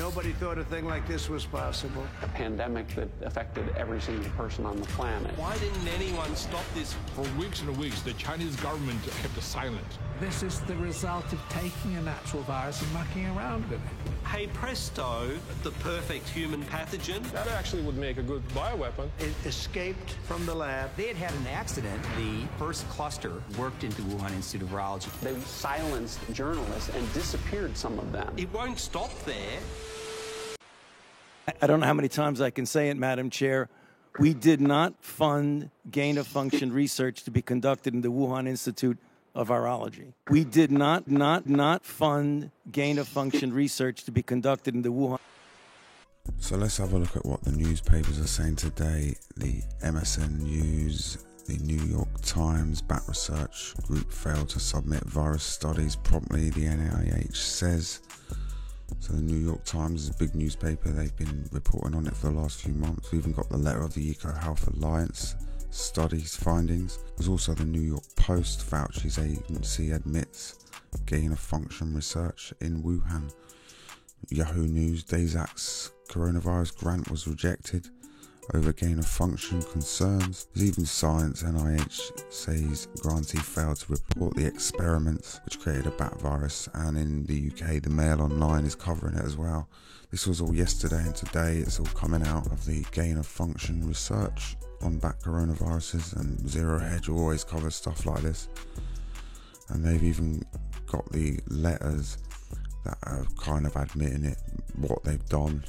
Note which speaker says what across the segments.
Speaker 1: Nobody thought a thing like this was possible.
Speaker 2: A pandemic that affected every single person on the planet.
Speaker 3: Why didn't anyone stop this?
Speaker 4: For weeks and weeks, the Chinese government kept silent.
Speaker 5: This is the result of taking a natural virus and mucking around with it.
Speaker 3: Hey presto, the perfect human pathogen.
Speaker 6: That actually would make a good bioweapon.
Speaker 1: It escaped from the lab.
Speaker 7: They had had an accident. The first cluster worked into Wuhan Institute of Virology.
Speaker 2: They silenced journalists and disappeared some of them.
Speaker 3: It won't stop there.
Speaker 8: I don't know how many times I can say it, Madam Chair. We did not fund gain-of-function research to be conducted in the Wuhan Institute of Virology. We did not fund gain-of-function research to be conducted in the Wuhan.
Speaker 9: So let's have a look at what the newspapers are saying today. The MSN News, the New York Times, Bat Research Group failed to submit virus studies promptly, the NIH says. So the New York Times is a big newspaper. They've been reporting on it for the last few months. We even got the letter of the EcoHealth Alliance studies findings. There's also the New York Post. Fauci's agency admits gain-of-function research in Wuhan. Yahoo News, Dayzak's coronavirus grant was rejected over gain-of-function concerns. There's even Science. NIH says grantee failed to report the experiments which created a bat virus, and in the UK the Mail Online is covering it as well. This was all yesterday, and today it's all coming out of the gain-of-function research on bat coronaviruses, and Zero Hedge always covers stuff like this. And they've even got the letters that are kind of admitting it, what they've done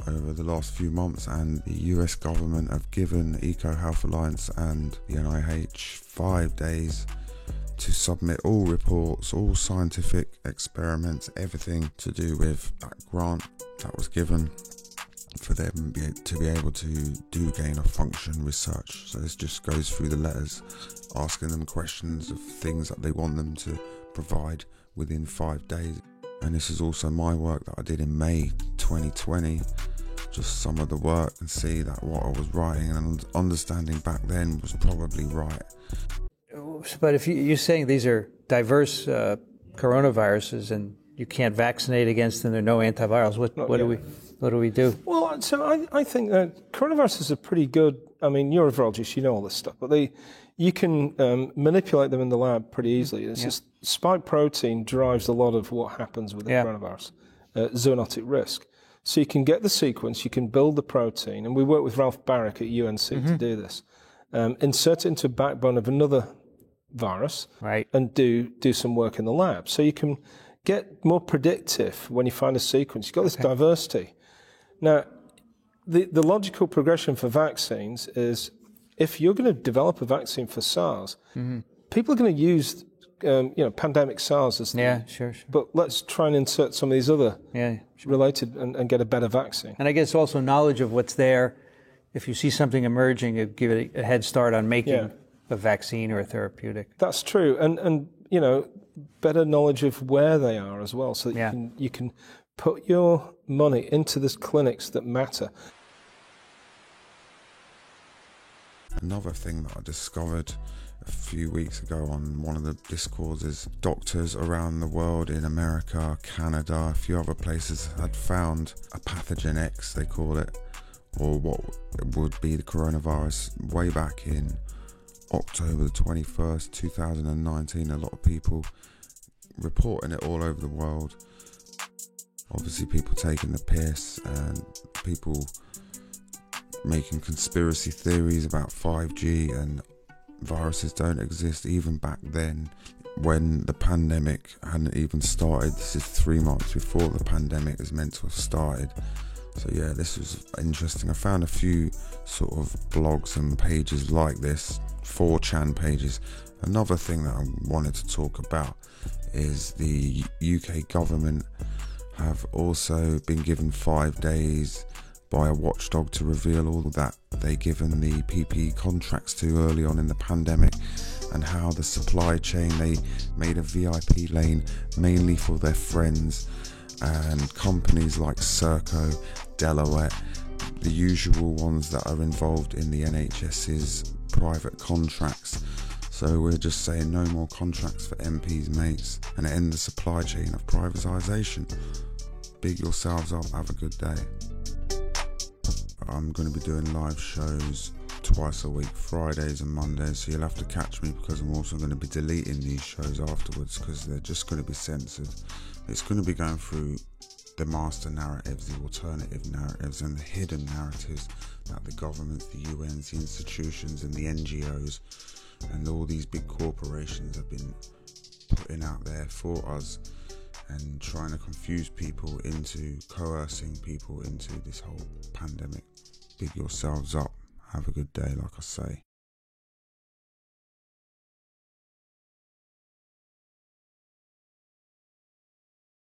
Speaker 9: over the last few months, and the US government have given EcoHealth Alliance and the NIH 5 days to submit all reports, all scientific experiments, everything to do with that grant that was given for them to be able to do gain-of-function research. So this just goes through the letters, asking them questions of things that they want them to provide within 5 days. And this is also my work that I did in May 2020, just some of the work, and see that what I was writing and understanding back then was probably right.
Speaker 10: But if you're saying these are diverse coronaviruses and you can't vaccinate against them, there are no antivirals, what do we do?
Speaker 6: Well, so I think that coronaviruses are pretty good. I mean, you're a virologist, you know all this stuff, but you can manipulate them in the lab pretty easily. It's just spike protein drives a lot of what happens with the coronavirus, zoonotic risk. So you can get the sequence, you can build the protein, and we work with Ralph Barrick at UNC to do this. Insert it into a backbone of another virus, and do some work in the lab. So you can get more predictive when you find a sequence. You've got this diversity. Now, the logical progression for vaccines is, if you're going to develop a vaccine for SARS, people are going to use pandemic SARS as
Speaker 10: sure.
Speaker 6: But let's try and insert some of these other related and get a better vaccine.
Speaker 10: And I guess also knowledge of what's there. If you see something emerging, it give it a head start on making a vaccine or a therapeutic.
Speaker 6: That's true, and better knowledge of where they are as well, so that you can put your money into the clinics that matter.
Speaker 9: Another thing that I discovered a few weeks ago on one of the discords is doctors around the world, in America, Canada, a few other places, had found a pathogen X, they call it, or what would be the coronavirus, way back in October the 21st, 2019. A lot of people reporting it all over the world. Obviously people taking the piss and people making conspiracy theories about 5G and viruses don't exist. Even back then, when the pandemic hadn't even started, this is 3 months before the pandemic is meant to have started. So yeah, this was interesting. I found a few sort of blogs and pages like this, 4chan pages. Another thing that I wanted to talk about is the UK government have also been given 5 days by a watchdog to reveal all that they given the PPE contracts to early on in the pandemic, and how the supply chain, they made a VIP lane mainly for their friends, and companies like Serco, Delaware, the usual ones that are involved in the NHS's private contracts. So we're just saying no more contracts for MPs, mates, and end the supply chain of privatisation. Big yourselves up. Have a good day. I'm going to be doing live shows twice a week, Fridays and Mondays, so you'll have to catch me because I'm also going to be deleting these shows afterwards because they're just going to be censored. It's going to be going through the master narratives, the alternative narratives and the hidden narratives that the governments, the UNs, the institutions and the NGOs and all these big corporations have been putting out there for us and trying to confuse people into coercing people into this whole pandemic. Big yourselves up. Have a good day, like I say.